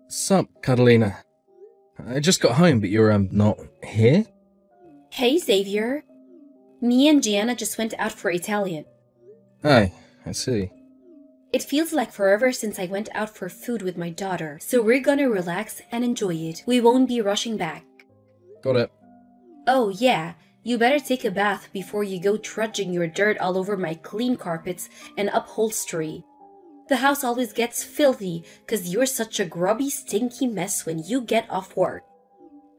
Sup, Catalina? I just got home, but you're, not here? Hey, Xavier. Me and Gianna just went out for Italian. Oh, I see. It feels like forever since I went out for food with my daughter, so we're gonna relax and enjoy it. We won't be rushing back. Got it. Oh, yeah. You better take a bath before you go trudging your dirt all over my clean carpets and upholstery. The house always gets filthy because you're such a grubby, stinky mess when you get off work.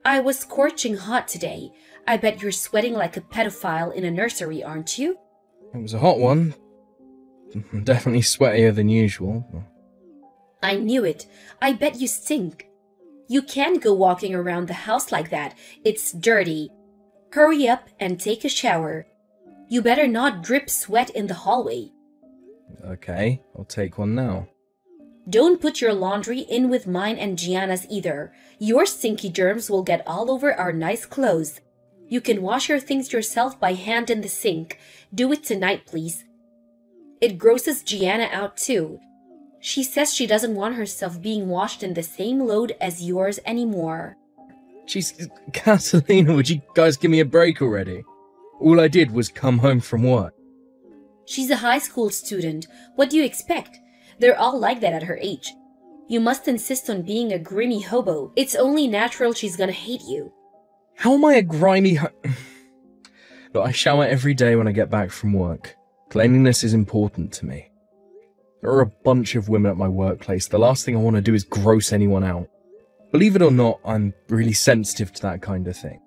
I was scorching hot today. I bet you're sweating like a pedophile in a nursery, aren't you? It was a hot one. Definitely sweatier than usual. I knew it. I bet you stink. You can't go walking around the house like that. It's dirty. Hurry up and take a shower. You better not drip sweat in the hallway. Okay, I'll take one now. Don't put your laundry in with mine and Gianna's either. Your stinky germs will get all over our nice clothes. You can wash your things yourself by hand in the sink. Do it tonight, please. It grosses Gianna out too. She says she doesn't want herself being washed in the same load as yours anymore. Jeez, Catalina, would you guys give me a break already? All I did was come home from work. She's a high school student. What do you expect? They're all like that at her age. You must insist on being a grimy hobo. It's only natural she's gonna hate you. How am I a grimy Look, I shower every day when I get back from work. Cleanliness is important to me. There are a bunch of women at my workplace. The last thing I want to do is gross anyone out. Believe it or not, I'm really sensitive to that kind of thing.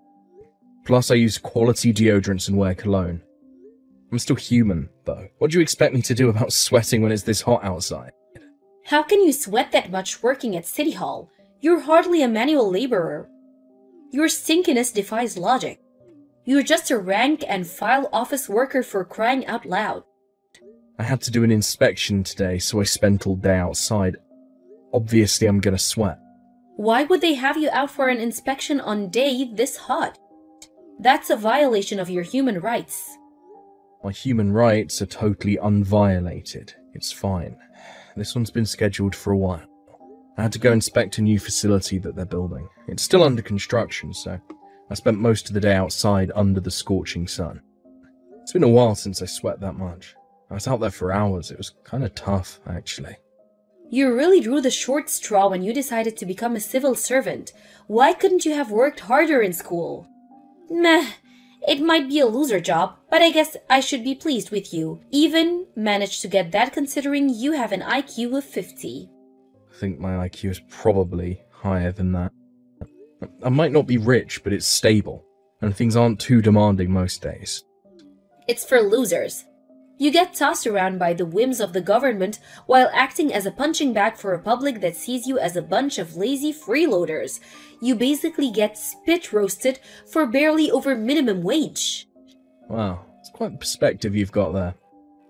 Plus, I use quality deodorants and wear cologne. I'm still human, though. What do you expect me to do about sweating when it's this hot outside? How can you sweat that much working at City Hall? You're hardly a manual laborer. Your stinkiness defies logic. You're just a rank and file office worker for crying out loud. I had to do an inspection today, so I spent all day outside. Obviously, I'm gonna sweat. Why would they have you out for an inspection on day this hot? That's a violation of your human rights. My human rights are totally unviolated. It's fine. This one's been scheduled for a while. I had to go inspect a new facility that they're building. It's still under construction, so I spent most of the day outside under the scorching sun. It's been a while since I sweat that much. I was out there for hours. It was kind of tough, actually. You really drew the short straw when you decided to become a civil servant. Why couldn't you have worked harder in school? Meh, it might be a loser job, but I guess I should be pleased with you. Even managed to get that considering you have an IQ of 50. I think my IQ is probably higher than that. I might not be rich, but it's stable, and things aren't too demanding most days. It's for losers. You get tossed around by the whims of the government while acting as a punching bag for a public that sees you as a bunch of lazy freeloaders. You basically get spit roasted for barely over minimum wage. Wow, it's quite a perspective you've got there.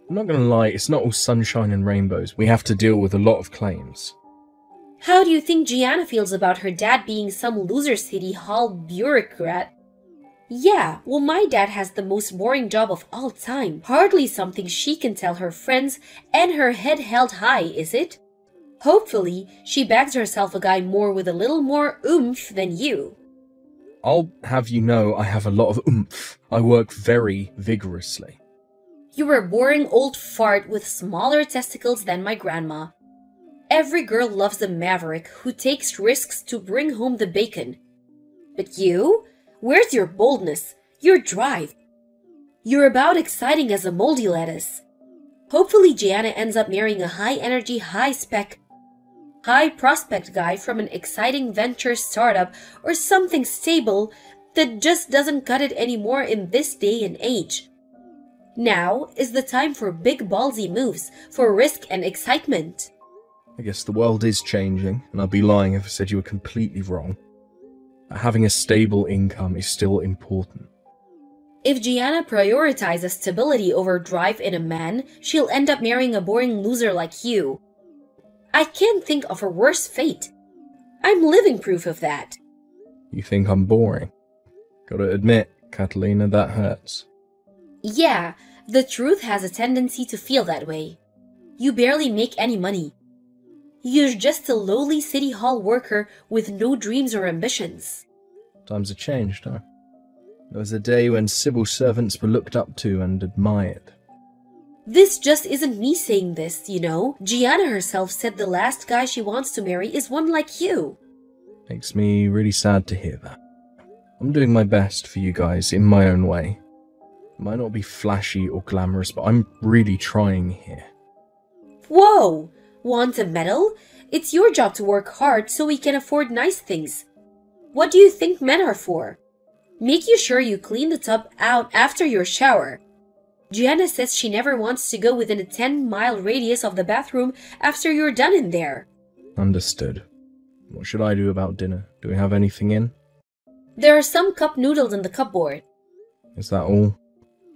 I'm not gonna lie, it's not all sunshine and rainbows. We have to deal with a lot of claims. How do you think Gianna feels about her dad being some loser city hall bureaucrat? Yeah, well, my dad has the most boring job of all time. Hardly something she can tell her friends and her head held high, is it? Hopefully, she bags herself a guy more with a little more oomph than you. I'll have you know I have a lot of oomph. I work very vigorously. You're a boring old fart with smaller testicles than my grandma. Every girl loves a maverick who takes risks to bring home the bacon. But you? Where's your boldness? Your drive? You're about exciting as a moldy lettuce. Hopefully Gianna ends up marrying a high-energy, high-spec, high-prospect guy from an exciting venture startup or something stable that just doesn't cut it anymore in this day and age. Now is the time for big ballsy moves, for risk and excitement. I guess the world is changing, and I'd be lying if I said you were completely wrong. Having a stable income is still important. If Gianna prioritizes stability over drive in a man, she'll end up marrying a boring loser like you. I can't think of a worse fate. I'm living proof of that. You think I'm boring? Gotta admit, Catalina, that hurts. Yeah, the truth has a tendency to feel that way. You barely make any money. You're just a lowly city hall worker with no dreams or ambitions. Times have changed, huh? There was a day when civil servants were looked up to and admired. This just isn't me saying this, you know. Gianna herself said the last guy she wants to marry is one like you. Makes me really sad to hear that. I'm doing my best for you guys in my own way. It might not be flashy or glamorous, but I'm really trying here. Whoa! Want a medal? It's your job to work hard so we can afford nice things. What do you think men are for? Make you sure you clean the tub out after your shower. Gianna says she never wants to go within a 10-mile radius of the bathroom after you're done in there. Understood. What should I do about dinner? Do we have anything in? There are some cup noodles in the cupboard. Is that all?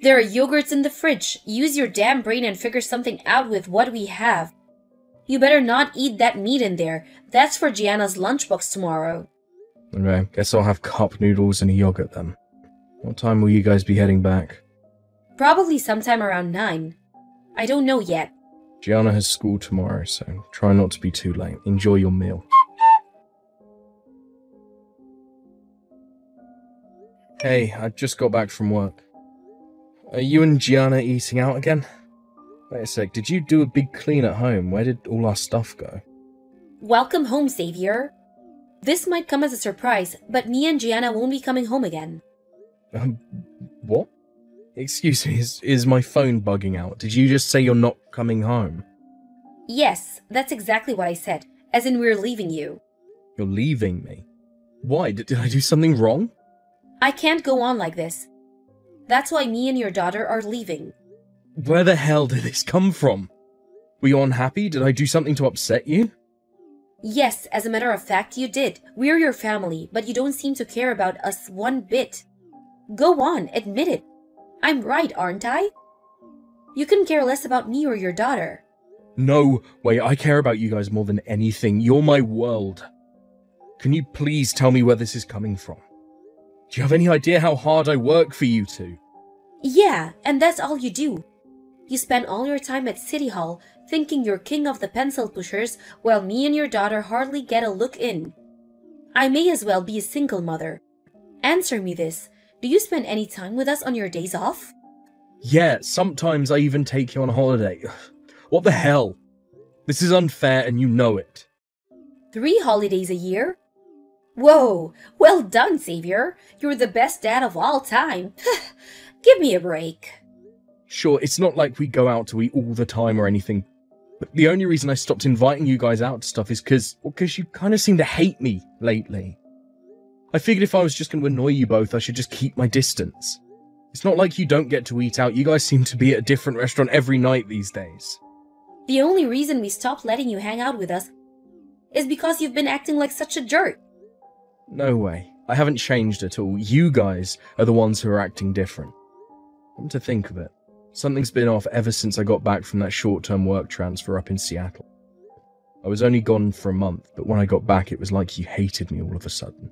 There are yogurts in the fridge. Use your damn brain and figure something out with what we have. You better not eat that meat in there. That's for Gianna's lunchbox tomorrow. Okay, guess I'll have cup noodles and a yogurt then. What time will you guys be heading back? Probably sometime around 9. I don't know yet. Gianna has school tomorrow, so try not to be too late. Enjoy your meal. Hey, I just got back from work. Are you and Gianna eating out again? Wait a sec, did you do a big clean at home? Where did all our stuff go? Welcome home, Xavier. This might come as a surprise, but me and Gianna won't be coming home again. What? Excuse me, is my phone bugging out? Did you just say you're not coming home? Yes, that's exactly what I said, as in we're leaving you. You're leaving me? Why? Did I do something wrong? I can't go on like this. That's why me and your daughter are leaving. Where the hell did this come from? Were you unhappy? Did I do something to upset you? Yes, as a matter of fact, you did. We're your family, but you don't seem to care about us one bit. Go on, admit it. I'm right, aren't I? You couldn't care less about me or your daughter. No way, I care about you guys more than anything. You're my world. Can you please tell me where this is coming from? Do you have any idea how hard I work for you two? Yeah, and that's all you do. You spend all your time at City Hall thinking you're king of the pencil pushers while me and your daughter hardly get a look in. I may as well be a single mother. Answer me this. Do you spend any time with us on your days off? Yeah, sometimes I even take you on holiday. What the hell? This is unfair and you know it. 3 holidays a year? Whoa, well done, Xavier. You're the best dad of all time. Give me a break. Sure, it's not like we go out to eat all the time or anything, but the only reason I stopped inviting you guys out to stuff is because you kind of seem to hate me lately. I figured if I was just going to annoy you both, I should just keep my distance. It's not like you don't get to eat out. You guys seem to be at a different restaurant every night these days. The only reason we stopped letting you hang out with us is because you've been acting like such a jerk. No way. I haven't changed at all. You guys are the ones who are acting different. Come to think of it, something's been off ever since I got back from that short-term work transfer up in Seattle. I was only gone for a month, but when I got back it was like you hated me all of a sudden.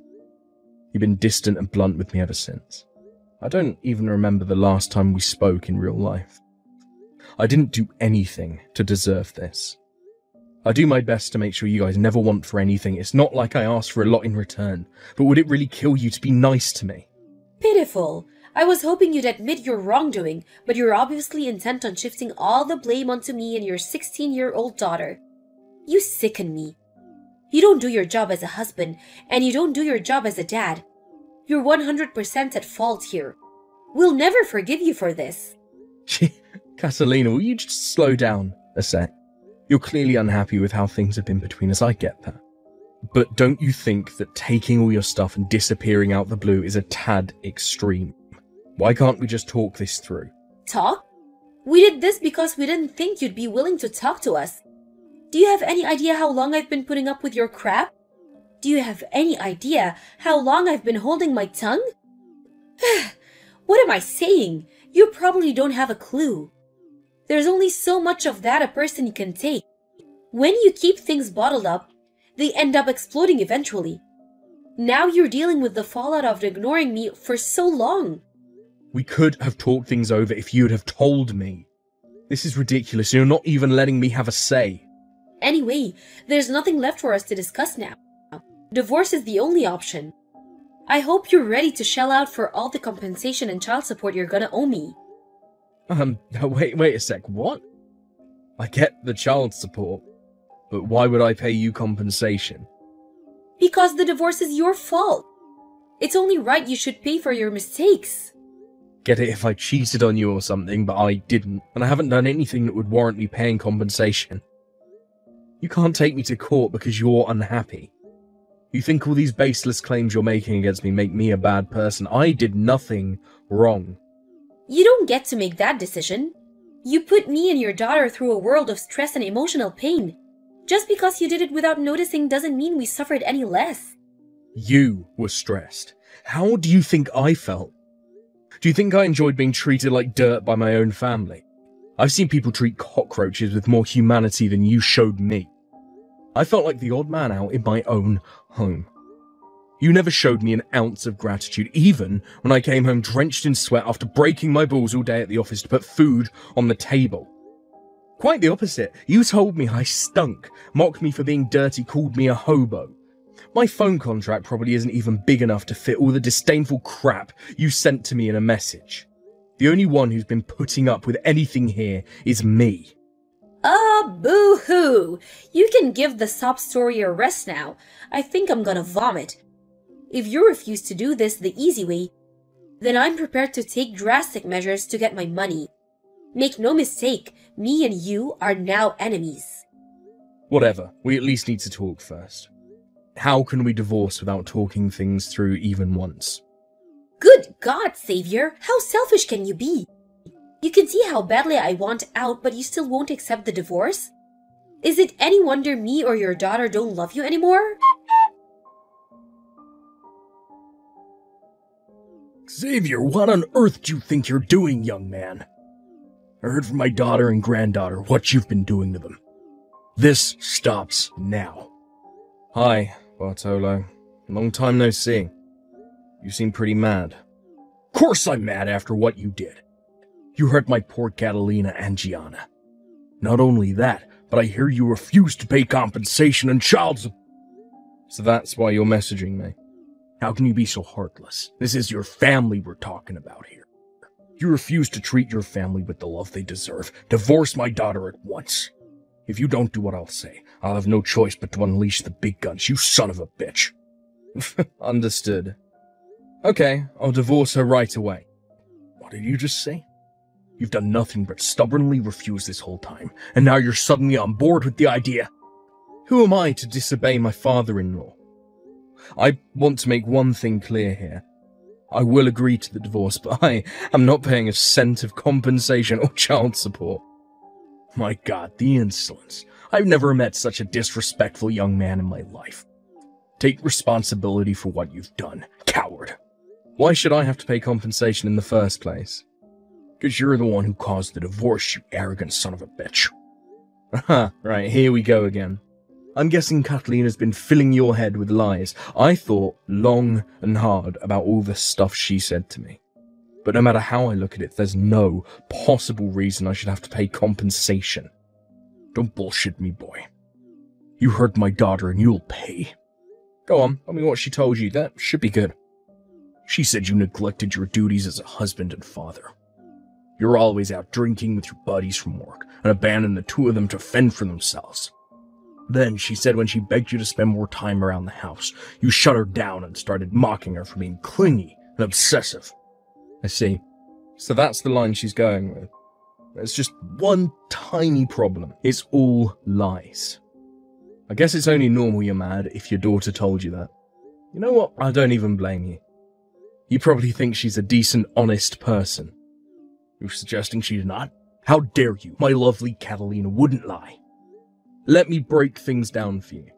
You've been distant and blunt with me ever since. I don't even remember the last time we spoke in real life. I didn't do anything to deserve this. I do my best to make sure you guys never want for anything. It's not like I asked for a lot in return, but would it really kill you to be nice to me? Pitiful. I was hoping you'd admit your wrongdoing, but you're obviously intent on shifting all the blame onto me and your 16-year-old daughter. You sicken me. You don't do your job as a husband, and you don't do your job as a dad. You're 100% at fault here. We'll never forgive you for this. Catalina, will you just slow down a sec? You're clearly unhappy with how things have been between us, I get that. But don't you think that taking all your stuff and disappearing out the blue is a tad extreme? Why can't we just talk this through? Talk? We did this because we didn't think you'd be willing to talk to us. Do you have any idea how long I've been putting up with your crap? Do you have any idea how long I've been holding my tongue? What am I saying? You probably don't have a clue. There's only so much of that a person can take. When you keep things bottled up, they end up exploding eventually. Now you're dealing with the fallout of ignoring me for so long. We could have talked things over if you'd have told me. This is ridiculous. You're not even letting me have a say. Anyway, there's nothing left for us to discuss now. Divorce is the only option. I hope you're ready to shell out for all the compensation and child support you're gonna owe me. Wait a sec, what? I get the child support, but why would I pay you compensation? Because the divorce is your fault. It's only right you should pay for your mistakes. Get it if I cheated on you or something, but I didn't, and I haven't done anything that would warrant me paying compensation. You can't take me to court because you're unhappy. You think all these baseless claims you're making against me make me a bad person? I did nothing wrong. You don't get to make that decision. You put me and your daughter through a world of stress and emotional pain. Just because you did it without noticing doesn't mean we suffered any less. You were stressed. How do you think I felt? Do you think I enjoyed being treated like dirt by my own family? I've seen people treat cockroaches with more humanity than you showed me. I felt like the odd man out in my own home. You never showed me an ounce of gratitude, even when I came home drenched in sweat after breaking my balls all day at the office to put food on the table. Quite the opposite. You told me I stunk, mocked me for being dirty, called me a hobo. My phone contract probably isn't even big enough to fit all the disdainful crap you sent to me in a message. The only one who's been putting up with anything here is me. Boo-hoo! You can give the sob story a rest now. I think I'm gonna vomit. If you refuse to do this the easy way, then I'm prepared to take drastic measures to get my money. Make no mistake, me and you are now enemies. Whatever, we at least need to talk first. How can we divorce without talking things through even once? Good God, Xavier, how selfish can you be? You can see how badly I want out, but you still won't accept the divorce? Is it any wonder me or your daughter don't love you anymore? Xavier, what on earth do you think you're doing, young man? I heard from my daughter and granddaughter what you've been doing to them. This stops now. Hi, Bartolo. Long time no see. You seem pretty mad. Of course I'm mad after what you did. You hurt my poor Catalina and Gianna. Not only that, but I hear you refused to pay compensation and child support. So that's why you're messaging me. How can you be so heartless? This is your family we're talking about here. You refuse to treat your family with the love they deserve. Divorce my daughter at once. If you don't do what I'll say, I'll have no choice but to unleash the big guns, you son of a bitch. Understood. Okay, I'll divorce her right away. What did you just say? You've done nothing but stubbornly refuse this whole time, and now you're suddenly on board with the idea. Who am I to disobey my father-in-law? I want to make one thing clear here. I will agree to the divorce, but I am not paying a cent of compensation or child support. My God, the insolence. I've never met such a disrespectful young man in my life. Take responsibility for what you've done, coward. Why should I have to pay compensation in the first place? Because you're the one who caused the divorce, you arrogant son of a bitch. Aha, right, here we go again. I'm guessing Catalina's been filling your head with lies. I thought long and hard about all the stuff she said to me. But no matter how I look at it, there's no possible reason I should have to pay compensation. Don't bullshit me, boy. You hurt my daughter and you'll pay. Go on, tell me what she told you. That should be good. She said you neglected your duties as a husband and father. You're always out drinking with your buddies from work and abandoned the two of them to fend for themselves. Then she said when she begged you to spend more time around the house, you shut her down and started mocking her for being clingy and obsessive. I see. So that's the line she's going with. There's just one tiny problem. It's all lies. I guess it's only normal you're mad if your daughter told you that. You know what? I don't even blame you. You probably think she's a decent, honest person. You're suggesting she's not? How dare you? My lovely Catalina wouldn't lie. Let me break things down for you.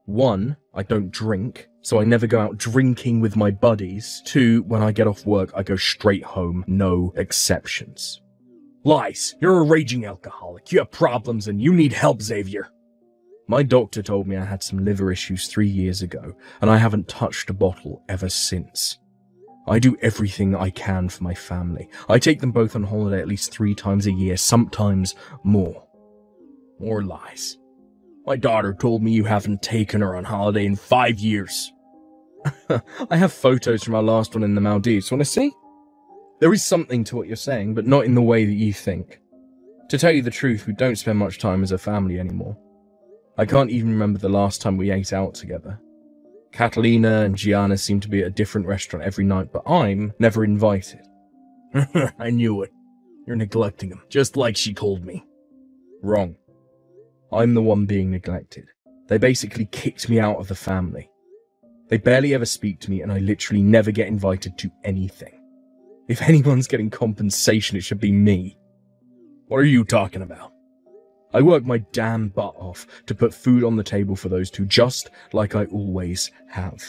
1, I don't drink, so I never go out drinking with my buddies. 2, when I get off work, I go straight home, no exceptions. Lies. You're a raging alcoholic. You have problems and you need help, Xavier. My doctor told me I had some liver issues 3 years ago, and I haven't touched a bottle ever since. I do everything I can for my family. I take them both on holiday at least 3 times a year, sometimes more. More lies. My daughter told me you haven't taken her on holiday in 5 years. I have photos from our last one in the Maldives. Want to see? There is something to what you're saying, but not in the way that you think. To tell you the truth, we don't spend much time as a family anymore. I can't even remember the last time we ate out together. Catalina and Gianna seem to be at a different restaurant every night, but I'm never invited. I knew it. You're neglecting them, just like she told me. Wrong. I'm the one being neglected. They basically kicked me out of the family. They barely ever speak to me, and I literally never get invited to anything. If anyone's getting compensation, it should be me. What are you talking about? I work my damn butt off to put food on the table for those two, just like I always have.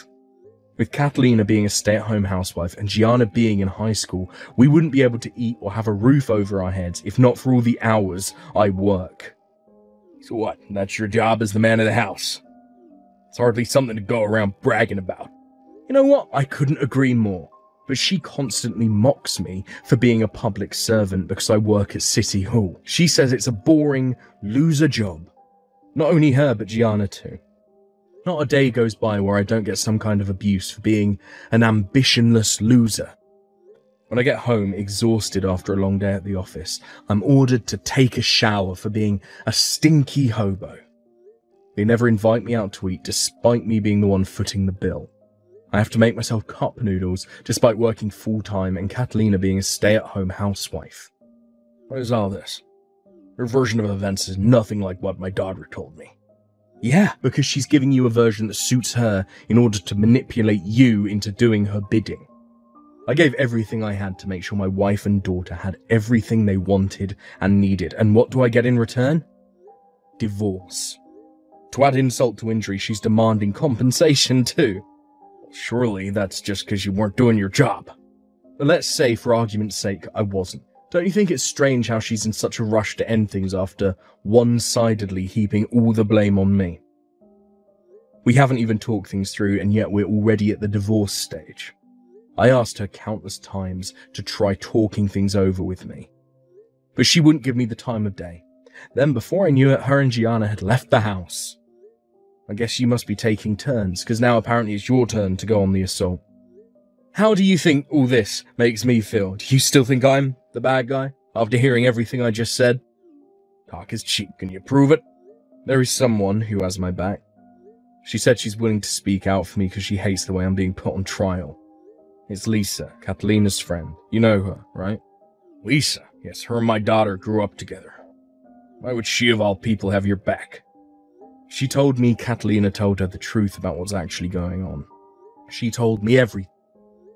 With Catalina being a stay-at-home housewife and Gianna being in high school, we wouldn't be able to eat or have a roof over our heads if not for all the hours I work. So what, that's your job as the man of the house? It's hardly something to go around bragging about. You know what, I couldn't agree more. But she constantly mocks me for being a public servant because I work at City Hall. She says it's a boring, loser job. Not only her, but Gianna too. Not a day goes by where I don't get some kind of abuse for being an ambitionless loser. When I get home, exhausted after a long day at the office, I'm ordered to take a shower for being a stinky hobo. They never invite me out to eat, despite me being the one footing the bill. I have to make myself cup noodles, despite working full-time and Catalina being a stay-at-home housewife. What is all this? Her version of events is nothing like what my daughter told me. Yeah, because she's giving you a version that suits her in order to manipulate you into doing her bidding. I gave everything I had to make sure my wife and daughter had everything they wanted and needed, and what do I get in return? Divorce. To add insult to injury, she's demanding compensation too. Surely that's just because you weren't doing your job. But let's say, for argument's sake, I wasn't. Don't you think it's strange how she's in such a rush to end things after one-sidedly heaping all the blame on me? We haven't even talked things through, and yet we're already at the divorce stage. I asked her countless times to try talking things over with me. But she wouldn't give me the time of day. Then, before I knew it, her and Gianna had left the house. I guess you must be taking turns, because now apparently it's your turn to go on the assault. How do you think all this makes me feel? Do you still think I'm the bad guy, after hearing everything I just said? Talk is cheap, can you prove it? There is someone who has my back. She said she's willing to speak out for me because she hates the way I'm being put on trial. It's Lisa, Catalina's friend. You know her, right? Lisa? Yes, her and my daughter grew up together. Why would she of all people have your back? She told me Catalina told her the truth about what's actually going on. She told me everything.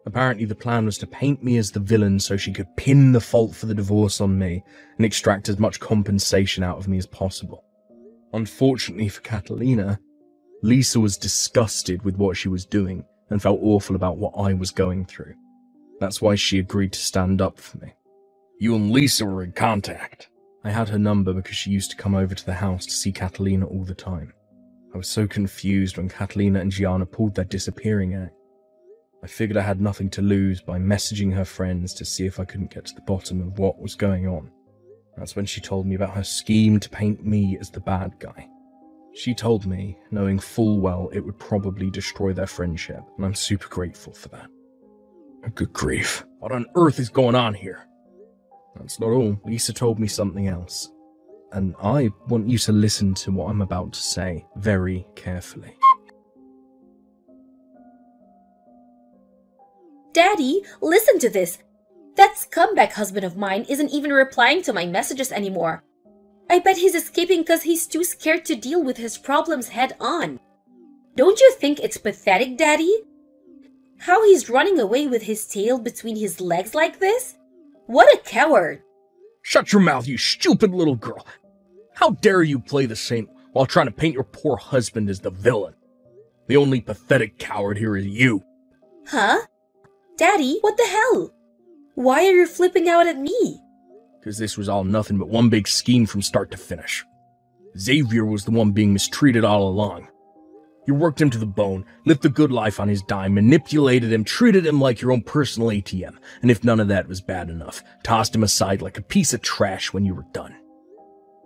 Apparently the plan was to paint me as the villain so she could pin the fault for the divorce on me and extract as much compensation out of me as possible. Unfortunately for Catalina, Lisa was disgusted with what she was doing and felt awful about what I was going through. That's why she agreed to stand up for me. You and Lisa were in contact. I had her number because she used to come over to the house to see Catalina all the time. I was so confused when Catalina and Gianna pulled their disappearing act. I figured I had nothing to lose by messaging her friends to see if I couldn't get to the bottom of what was going on. That's when she told me about her scheme to paint me as the bad guy. She told me, knowing full well it would probably destroy their friendship, and I'm super grateful for that. Good grief. What on earth is going on here? That's not all. Lisa told me something else. And I want you to listen to what I'm about to say very carefully. Daddy, listen to this. That scumbag husband of mine isn't even replying to my messages anymore. I bet he's escaping because he's too scared to deal with his problems head on. Don't you think it's pathetic, Daddy? How he's running away with his tail between his legs like this? What a coward! Shut your mouth, you stupid little girl. How dare you play the saint while trying to paint your poor husband as the villain? The only pathetic coward here is you. Huh? Daddy, what the hell? Why are you flipping out at me? Because this was all nothing but one big scheme from start to finish. Xavier was the one being mistreated all along. You worked him to the bone, lived the good life on his dime, manipulated him, treated him like your own personal ATM, and if none of that was bad enough, tossed him aside like a piece of trash when you were done.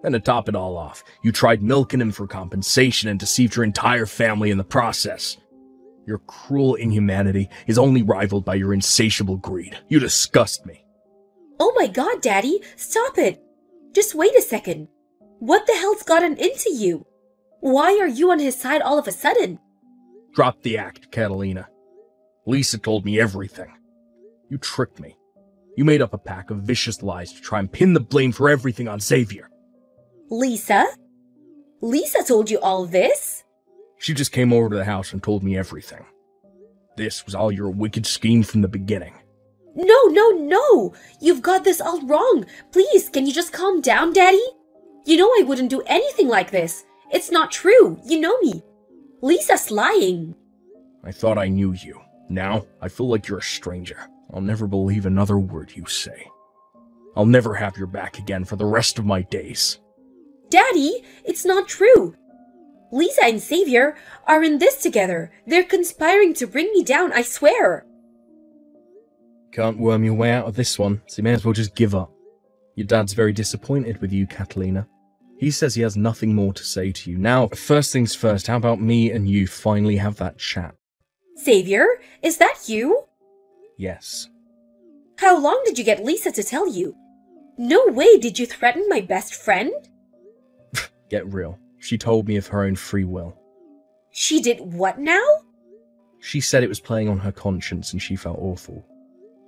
Then to top it all off, you tried milking him for compensation and deceived your entire family in the process. Your cruel inhumanity is only rivaled by your insatiable greed. You disgust me. Oh my god, Daddy, stop it! Just wait a second. What the hell's gotten into you? Why are you on his side all of a sudden? Drop the act, Catalina. Lisa told me everything. You tricked me. You made up a pack of vicious lies to try and pin the blame for everything on Xavier. Lisa? Lisa told you all this? She just came over to the house and told me everything. This was all your wicked scheme from the beginning. No! You've got this all wrong. Please, can you just calm down, Daddy? You know I wouldn't do anything like this. It's not true. You know me. Lisa's lying. I thought I knew you. Now, I feel like you're a stranger. I'll never believe another word you say. I'll never have your back again for the rest of my days. Daddy, it's not true. Lisa and Xavier are in this together. They're conspiring to bring me down, I swear. Can't worm your way out of this one, so you may as well just give up. Your dad's very disappointed with you, Catalina. He says he has nothing more to say to you. Now, first things first, how about me and you finally have that chat? Xavier, is that you? Yes. How long did you get Lisa to tell you? No way did you threaten my best friend? Get real. She told me of her own free will. She did what now? She said it was playing on her conscience and she felt awful.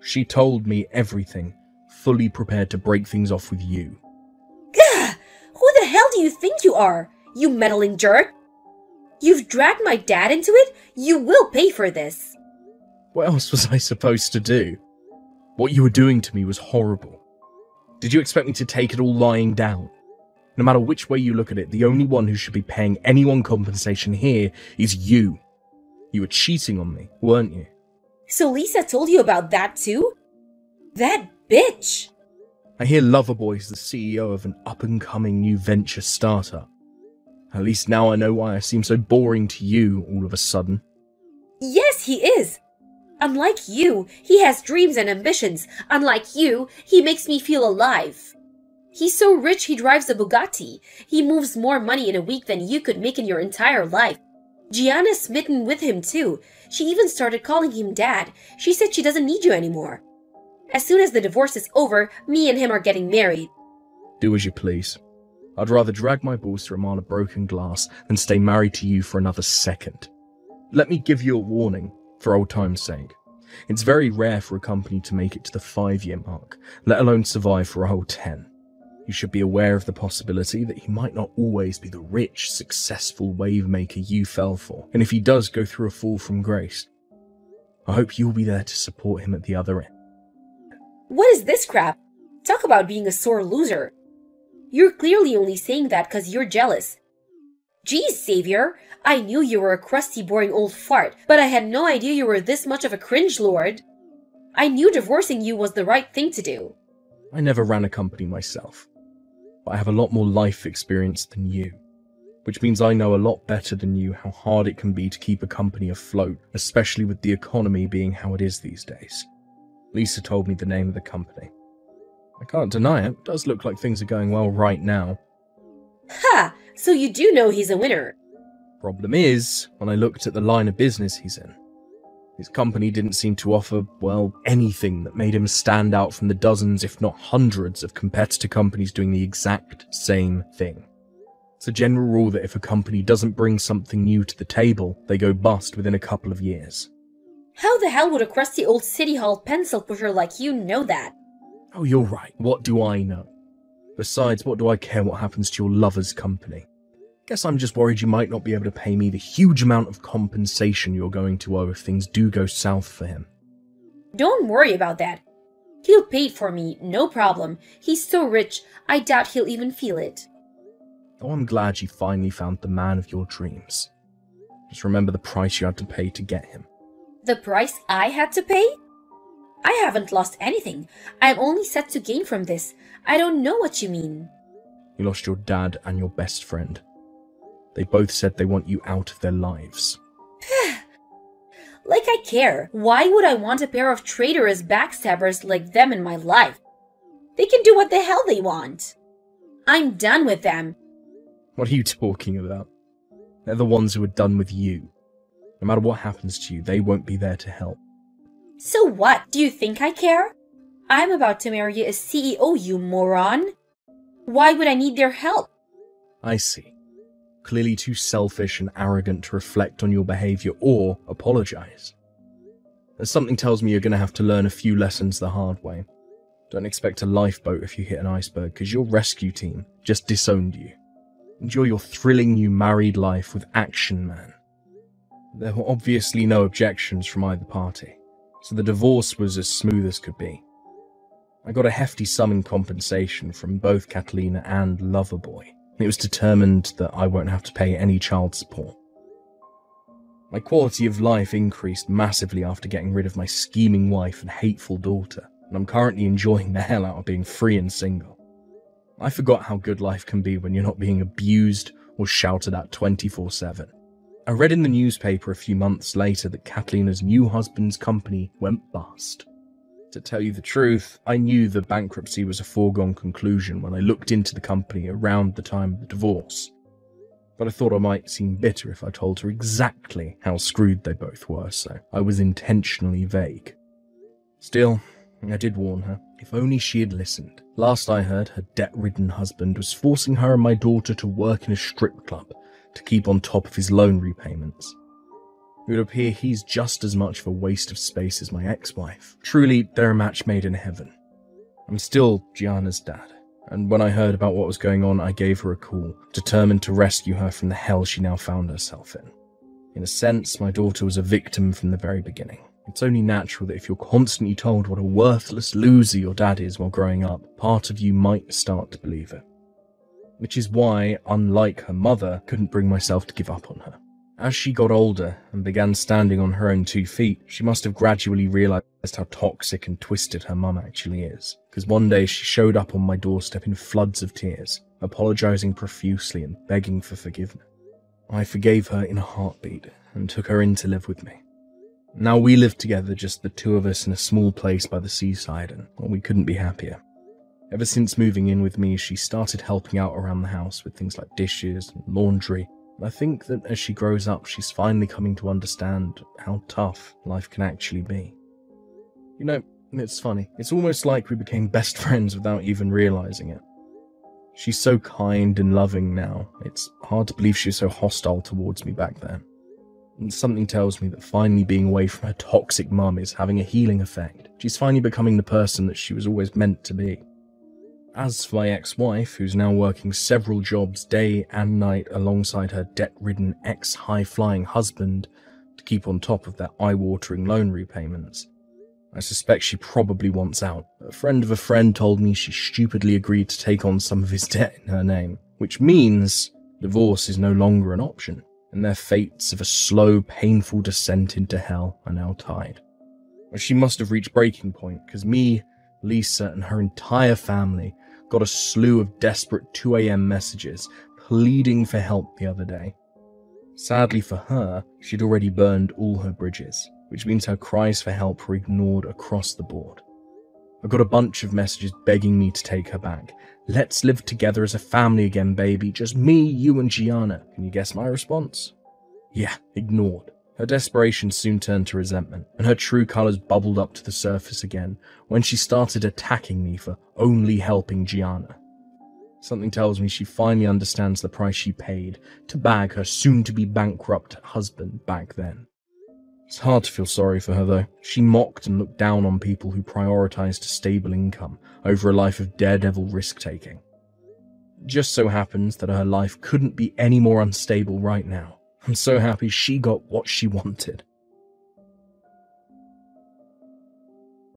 She told me everything, fully prepared to break things off with you. Gah! Who the hell do you think you are, you meddling jerk? You've dragged my dad into it? You will pay for this. What else was I supposed to do? What you were doing to me was horrible. Did you expect me to take it all lying down? No matter which way you look at it, the only one who should be paying anyone compensation here is you. You were cheating on me, weren't you? So Lisa told you about that too? That bitch! I hear Loverboy's the CEO of an up-and-coming new venture startup. At least now I know why I seem so boring to you all of a sudden. Yes, he is! Unlike you, he has dreams and ambitions. Unlike you, he makes me feel alive. He's so rich he drives a Bugatti. He moves more money in a week than you could make in your entire life. Gianna's smitten with him too. She even started calling him dad. She said she doesn't need you anymore. As soon as the divorce is over, me and him are getting married. Do as you please. I'd rather drag my balls through a mile of broken glass than stay married to you for another second. Let me give you a warning, for old time's sake. It's very rare for a company to make it to the 5-year mark, let alone survive for a whole 10. You should be aware of the possibility that he might not always be the rich, successful wave maker you fell for, and if he does go through a fall from grace, I hope you'll be there to support him at the other end. What is this crap? Talk about being a sore loser. You're clearly only saying that because you're jealous. Geez, Xavier, I knew you were a crusty, boring old fart, but I had no idea you were this much of a cringe lord. I knew divorcing you was the right thing to do. I never ran a company myself, but I have a lot more life experience than you, which means I know a lot better than you how hard it can be to keep a company afloat, especially with the economy being how it is these days. Lisa told me the name of the company. I can't deny it, it does look like things are going well right now. Ha! So you do know he's a winner. Problem is, when I looked at the line of business he's in, his company didn't seem to offer, well, anything that made him stand out from the dozens, if not hundreds, of competitor companies doing the exact same thing. It's a general rule that if a company doesn't bring something new to the table, they go bust within a couple of years. How the hell would a crusty old City Hall pencil pusher like you know that? Oh, you're right. What do I know? Besides, what do I care what happens to your lover's company? Guess I'm just worried you might not be able to pay me the huge amount of compensation you're going to owe if things do go south for him. Don't worry about that. He'll pay it for me, no problem. He's so rich, I doubt he'll even feel it. Oh, I'm glad you finally found the man of your dreams. Just remember the price you had to pay to get him. The price I had to pay? I haven't lost anything. I'm only set to gain from this. I don't know what you mean. You lost your dad and your best friend. They both said they want you out of their lives. Like I care. Why would I want a pair of traitorous backstabbers like them in my life? They can do what the hell they want. I'm done with them. What are you talking about? They're the ones who are done with you. No matter what happens to you, they won't be there to help. So what? Do you think I care? I'm about to marry a CEO, you moron. Why would I need their help? I see. Clearly too selfish and arrogant to reflect on your behaviour or apologise. Something tells me you're going to have to learn a few lessons the hard way. Don't expect a lifeboat if you hit an iceberg, because your rescue team just disowned you. Enjoy your thrilling new married life with Action Man. There were obviously no objections from either party, so the divorce was as smooth as could be. I got a hefty sum in compensation from both Catalina and Loverboy. It was determined that I won't have to pay any child support. My quality of life increased massively after getting rid of my scheming wife and hateful daughter, and I'm currently enjoying the hell out of being free and single. I forgot how good life can be when you're not being abused or shouted at 24/7. I read in the newspaper a few months later that Catalina's new husband's company went bust. To tell you the truth, I knew the bankruptcy was a foregone conclusion when I looked into the company around the time of the divorce. But I thought I might seem bitter if I told her exactly how screwed they both were, so I was intentionally vague. Still, I did warn her. If only she had listened. Last I heard, her debt-ridden husband was forcing her and my daughter to work in a strip club to keep on top of his loan repayments. It would appear he's just as much of a waste of space as my ex-wife. Truly, they're a match made in heaven. I'm still Gianna's dad, and when I heard about what was going on, I gave her a call, determined to rescue her from the hell she now found herself in. In a sense, my daughter was a victim from the very beginning. It's only natural that if you're constantly told what a worthless loser your dad is while growing up, part of you might start to believe it. Which is why, unlike her mother, I couldn't bring myself to give up on her. As she got older and began standing on her own 2 feet, she must have gradually realised how toxic and twisted her mum actually is. Because one day she showed up on my doorstep in floods of tears, apologising profusely and begging for forgiveness. I forgave her in a heartbeat and took her in to live with me. Now we live together, just the two of us in a small place by the seaside, and we couldn't be happier. Ever since moving in with me, she started helping out around the house with things like dishes and laundry. I think that as she grows up, she's finally coming to understand how tough life can actually be. You know, it's funny. It's almost like we became best friends without even realising it. She's so kind and loving now. It's hard to believe she was so hostile towards me back then. And something tells me that finally being away from her toxic mum is having a healing effect. She's finally becoming the person that she was always meant to be. As for my ex-wife, who's now working several jobs day and night alongside her debt-ridden ex-high-flying husband to keep on top of their eye-watering loan repayments, I suspect she probably wants out. A friend of a friend told me she stupidly agreed to take on some of his debt in her name, which means divorce is no longer an option, and their fates of a slow, painful descent into hell are now tied. She must have reached breaking point, because me, Lisa, and her entire family got a slew of desperate 2 a.m. messages pleading for help the other day. Sadly for her, she'd already burned all her bridges, which means her cries for help were ignored across the board. I got a bunch of messages begging me to take her back. Let's live together as a family again, baby. Just me, you, and Gianna. Can you guess my response? Yeah, ignored. Her desperation soon turned to resentment, and her true colours bubbled up to the surface again when she started attacking me for only helping Gianna. Something tells me she finally understands the price she paid to bag her soon-to-be bankrupt husband back then. It's hard to feel sorry for her though. She mocked and looked down on people who prioritised a stable income over a life of daredevil risk-taking. It just so happens that her life couldn't be any more unstable right now. I'm so happy she got what she wanted.